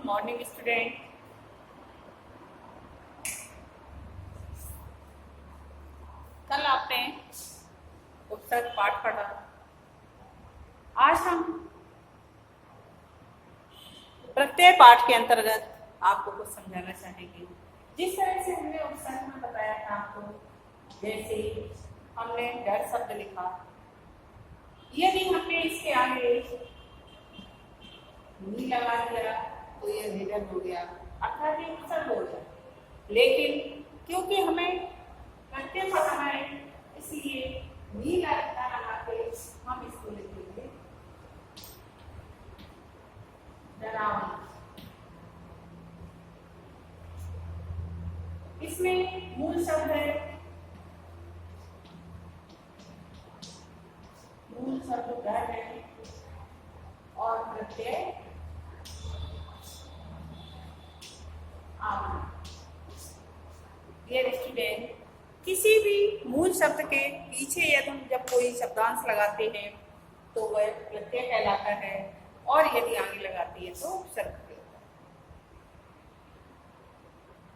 Morning student. कल आपने उपसर्ग पाठ पढ़ा। आज हम प्रत्यय पाठ के अंतर्गत आपको कुछ समझाना चाहेंगे। जिस तरह से हमने उपसर्ग में बताया था आपको, जैसे हमने डर शब्द लिखा, यदि हमने इसके आगे नी लगा दिया तो ये निडर हो गया, अर्थात ये उपसर्ग हो गया। लेकिन क्योंकि हमें प्रत्यय पढ़ना है, इसलिए नी लगा के हम इसको लिखेंगे डरावना। इसमें मूल शब्द है, मूल शब्द डर है और प्रत्यय आवरण। डियर स्टूडेंट, किसी भी मूल शब्द के पीछे यदि हम जब कोई शब्दांश लगाते हैं तो वह प्रत्यय कहलाता है, और यदि आगे लगाती है तो उपसर्ग कहलाता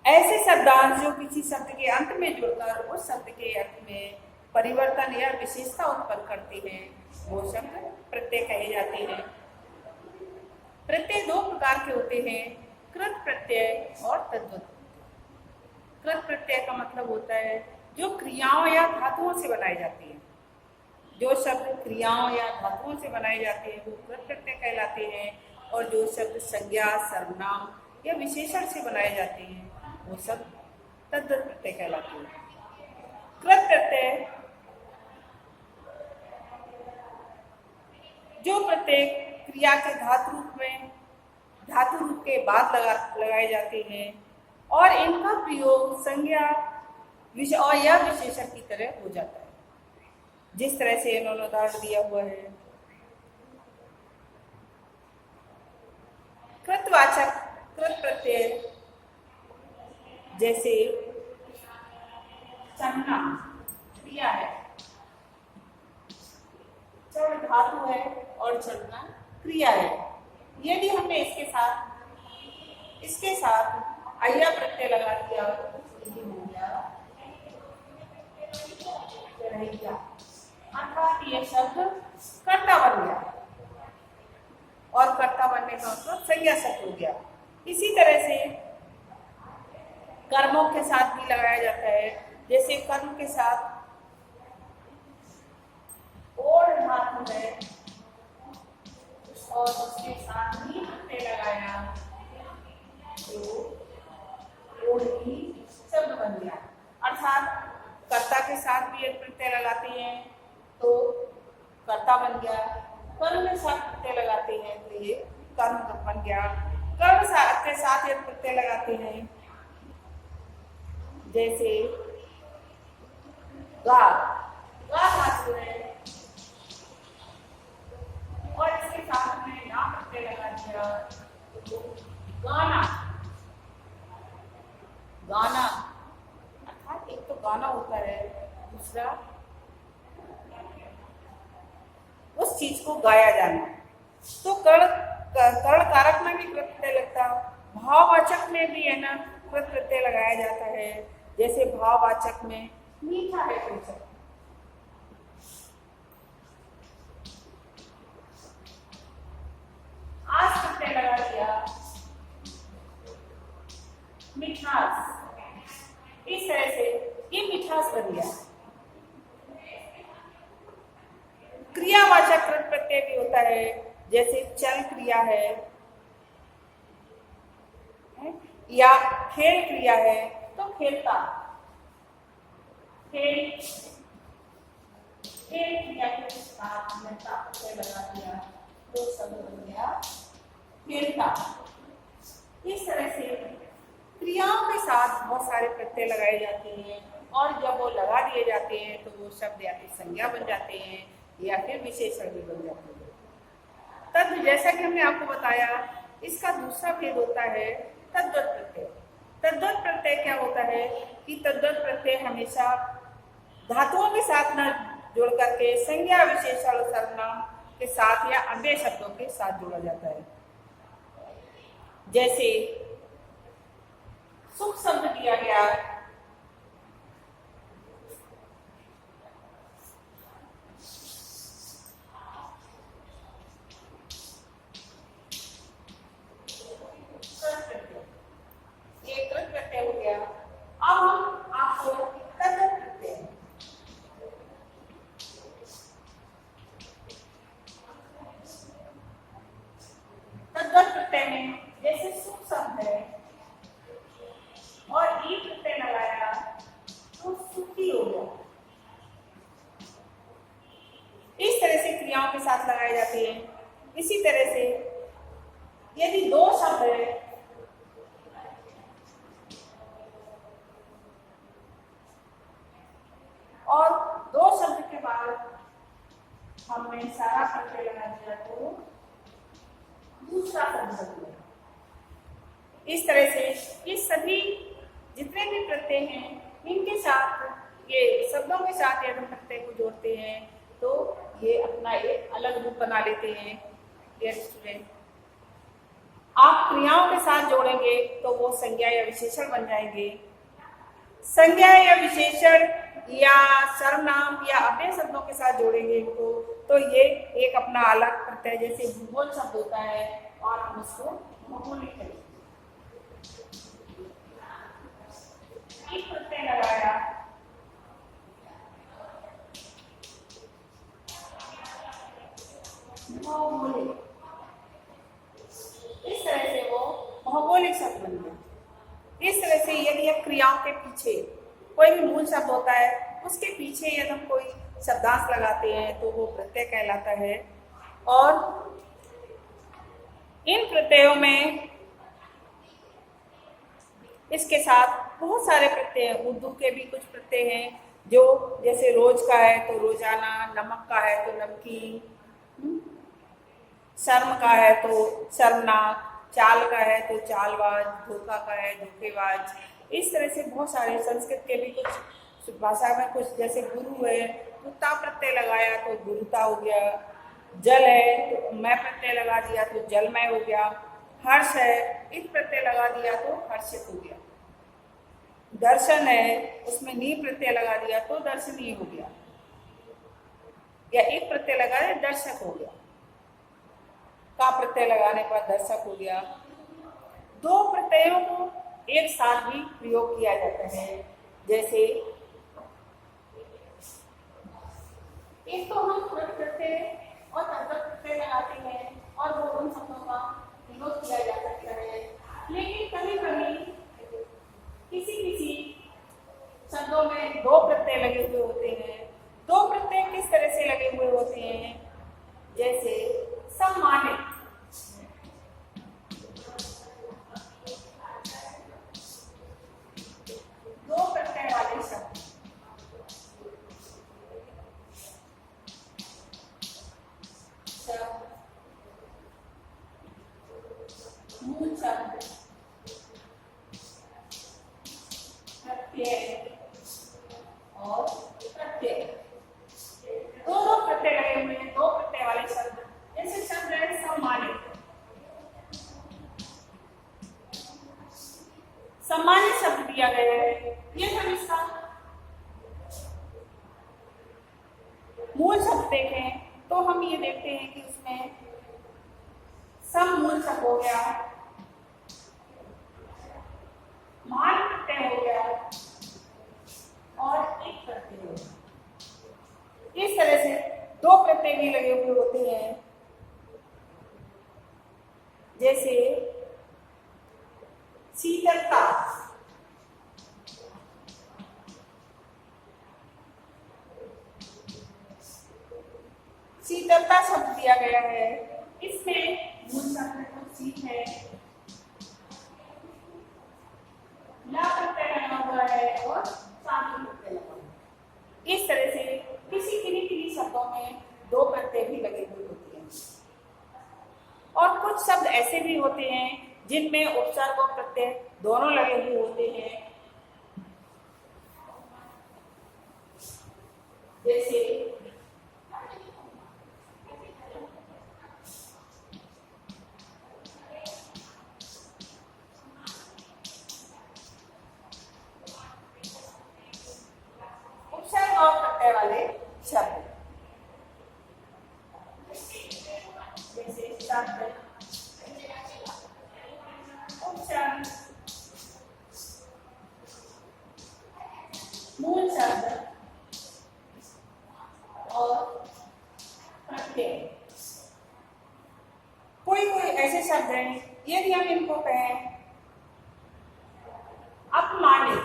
है। ऐसे शब्दांश जो किसी शब्द के अंत में जुड़कर उस शब्द के अर्थ में परिवर्तन या विशेषता उत्पन्न करते हैं, वो शब्द प्रत्यय कहे जाते हैं। प्रत्यय दो प्रकार के होते हैं, कृत प्रत्यय और तद्वत। कृत प्रत्यय का मतलब होता है जो क्रियाओं या धातुओं से बनाई जाती है। जो शब्द क्रियाओं या धातुओं से बनाए जाते हैं वो कृत प्रत्यय कहलाते हैं, और जो शब्द संज्ञा, सर्वनाम या विशेषण से बनाए जाते हैं वो सब तद्वत प्रत्यय कहलाते हैं। कृत प्रत्यय जो प्रत्यय क्रिया के धातु रूप के बाद लगाए जाते हैं, और इनका प्रयोग संज्ञा और या विशेषण की तरह हो जाता है, जिस तरह से इन्होंने उदाहरण दिया हुआ है। कृतवाचक कृत प्रत्यय जैसे चढ़ना क्रिया है, चढ़ धातु है और चढ़ना क्रिया है। यदि हमने इसके साथ अय्या प्रत्यय लगा दिया तो ये हो गया चढ़ैया, अर्थात ये शब्द कर्ता बन गया, और कर्ता बनने का मतलब संज्ञा शब्द हो गया। इसी तरह से कर्मों के साथ भी लगाया जाता है, जैसे कर्म के साथ ओढ़ धातु है और उसके साथ ही प्रत्यय लगाया तो ओढ़ी शब्द बन गया। अर्थात कर्ता के साथ भी एक प्रत्यय लगाते हैं तो कर्ता बन गया, कर्म के साथ प्रत्यय लगाते हैं तो ये कर्म बन गया। कर्म के साथ एक प्रत्यय लगाते हैं जैसे गा, गा धातु है और इसके साथ में ना प्रत्यय लगा दिया तो गाना। गाना अर्थात एक तो गाना होता है, दूसरा उस चीज को गाया जाना। तो कर्ण कारक में भी कृत प्रत्यय लगता, भाववाचक में भी है ना कृत प्रत्यय लगाया जाता है। जैसे भाववाचक में मीठा है कोई शब्द, आज प्रत्यय लगा दिया मिठास, इस तरह से ये मिठास बन गया। क्रियावाचक कृत प्रत्यय भी होता है, जैसे चल क्रिया है या खेल क्रिया है तो खेलता, खेल क्रिया के साथ में प्रत्यय लगा दिया तो शब्द बन गया खेलता। इस तरह से क्रियाओं के साथ बहुत सारे प्रत्यय लगाए जाते हैं, और जब वो लगा दिए जाते हैं तो वो शब्द या फिर संज्ञा बन जाते हैं या फिर विशेषण भी बन जाते हैं। तब जैसा कि हमने आपको बताया, इसका दूसरा भेद होता है तद्वत प्रत्यय। तद्वत प्रत्यय क्या होता है कि तद्वत प्रत्यय हमेशा धातुओं के साथ न जुड़ करके संज्ञा, विशेषण और सर्वनाम के साथ या अन्य शब्दों के साथ जोड़ा जाता है। जैसे सुख शब्द दिया गया, ये कृत प्रत्यय हो गया। अब हम आपको तद्गत प्रत्यय, तद्गत प्रत्यय में जैसे सुख शब्द है और ई प्रत्यय लगाया तो सुखी हो गया। इस तरह से क्रियाओं के साथ लगाए जाते हैं। इसी तरह से यदि दो शब्द है और दो शब्द के बाद हमने सारा प्रत्यय लगा दिया तो दूसरा शब्द बन गया। इस तरह से ये सभी जितने भी प्रत्यय हैं इनके साथ ये शब्दों के साथ यदि हम प्रत्यय को जोड़ते हैं तो ये अपना एक अलग रूप बना लेते हैं। डियर स्टूडेंट, आप क्रियाओं के साथ जोड़ेंगे तो वो संज्ञा या विशेषण बन जाएंगे। संज्ञा या विशेषण या सर्वनाम या अव्यय शब्दों के साथ जोड़ेंगे इनको तो ये एक अपना अलग प्रत्यय जैसे भूगोल शब्द होता है और हम उसको भौगोलिक कहेंगे। प्रत्यय लगाया भौगोलिक, इस तरह से वो भौगोलिक शब्द बन गया। इस तरह से यदि हम क्रियाओं के पीछे कोई भी मूल शब्द होता है उसके पीछे यदि हम कोई शब्दांश लगाते हैं तो वो प्रत्यय कहलाता है। और इन प्रत्ययों में इसके साथ बहुत सारे प्रत्यय हैं। उर्दू के भी कुछ प्रत्यय हैं जो जैसे रोज का है तो रोजाना, नमक का है तो नमकीन, शर्म का है तो शर्मनाक, चाल का है तो चालबाज, धोखा का है धोखेबाज। इस तरह से बहुत सारे संस्कृत के भी कुछ भाषा में कुछ जैसे गुरु है तो ता प्रत्यय लगाया तो गुरुता हो गया। जल है तो मैं प्रत्यय लगा दिया तो जलमय हो गया। हर्ष है इत प्रत्यय लगा दिया तो हर्षित हो गया। दर्शन है उसमें नी प्रत्यय लगा दिया तो दर्शनीय हो गया, या एक प्रत्यय लगा दिया दर्शक हो गया। का प्रत्यय लगाने पर दर्शक हो गया। दो प्रत्ययों को एक साथ भी प्रयोग किया जाता है। जैसे एक तो हम कृत प्रत्यय और तद्गत प्रत्यय लगाते हैं और वो उन शब्दों का प्रयोग किया जा सकता है। लेकिन कभी कभी किसी शब्दों में दो प्रत्यय लगे हुए होते हैं। दो प्रत्यय किस तरह से लगे हुए होते हैं? जैसे सम्मानित, दो प्रत्यय वाले शब्द, मूल शब्द, प्रत्यय और प्रत्यय, दो प्रत्यय लगे हुए हैं। दो प्रत्यय वाले शब्द जैसे शब्द है सम्मानित। सम्मानित शब्द दिया गया है, ये हम इसका मूल शब्द देखें तो हम ये देखते हैं कि उसमें सम मूल शब्द हो गया, मान प्रत्यय हो गया और एक प्रत्यय हो गया। इस तरह से दो प्रत्यय भी लगे हुए होते हैं। जैसे शीतलता, शीतलता शब्द दिया गया है, इसमें मूल शब्द तो शीत है, ला प्रत्यय लगा हुआ है और साधु प्रत्यय लगा हुआ है। इस तरह से किन्हीं शब्दों में दो प्रत्यय भी लगे हुए होते हैं। और कुछ शब्द ऐसे भी होते हैं जिनमें उपसर्ग और प्रत्यय दोनों लगे हुए होते हैं। जैसे शब्द उपशब्द मूल शब्द और प्रत्यय। कोई कोई ऐसे शब्द हैं, यदि हम इनको कहें अपमानित,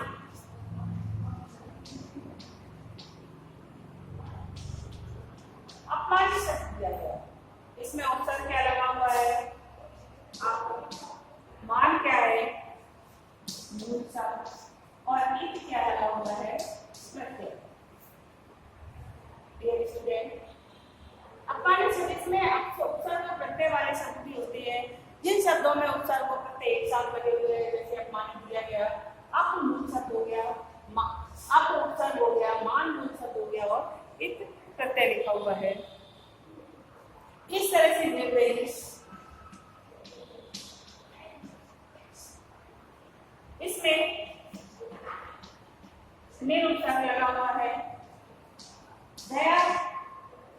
अपमानित शब्द दिया गया, इसमें उपसर्ग क्या लगा हुआ है, मान क्या है, मूल शब्द, और इत क्या लगा हुआ है, प्रत्यय। डियर स्टूडेंट, अपमानित शब्द में उपसर्ग और प्रत्यय वाले शब्द भी होते हैं। जिन शब्दों में उपसर्ग और प्रत्यय एक साथ लगे हुए हैं, जैसे अपमानित दिया गया, अप मूल शब्द हो गया, अप उपसर्ग हो गया, मान मूल शब्द हो गया और इत प्रत्यय लिखा हुआ है। इस तरह से निर्देश इसमें मेन उपसर्ग लगा हुआ है, दया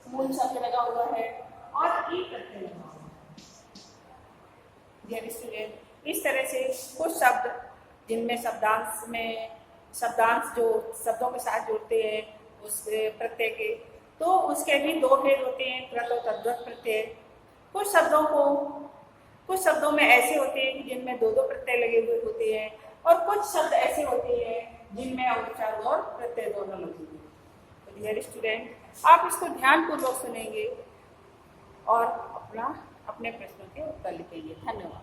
मूल शब्द लगा हुआ है और ई प्रत्यय लगा हुआ है। डियर स्टूडेंट, इस तरह से कुछ शब्द जिनमें शब्दांश जो शब्दों के साथ जुड़ते हैं उस प्रत्यय के, तो उसके भी दो भेद होते हैं, कृत और तद्वत प्रत्यय। कुछ शब्दों में ऐसे होते हैं कि जिनमें दो दो प्रत्यय लगे हुए होते हैं, और कुछ शब्द ऐसे होते हैं जिनमें उपसर्ग और प्रत्यय दोनों लगे हुए हैं। तो डियर स्टूडेंट, आप इसको ध्यानपूर्वक सुनेंगे और अपने प्रश्नों के उत्तर लिखेंगे। धन्यवाद।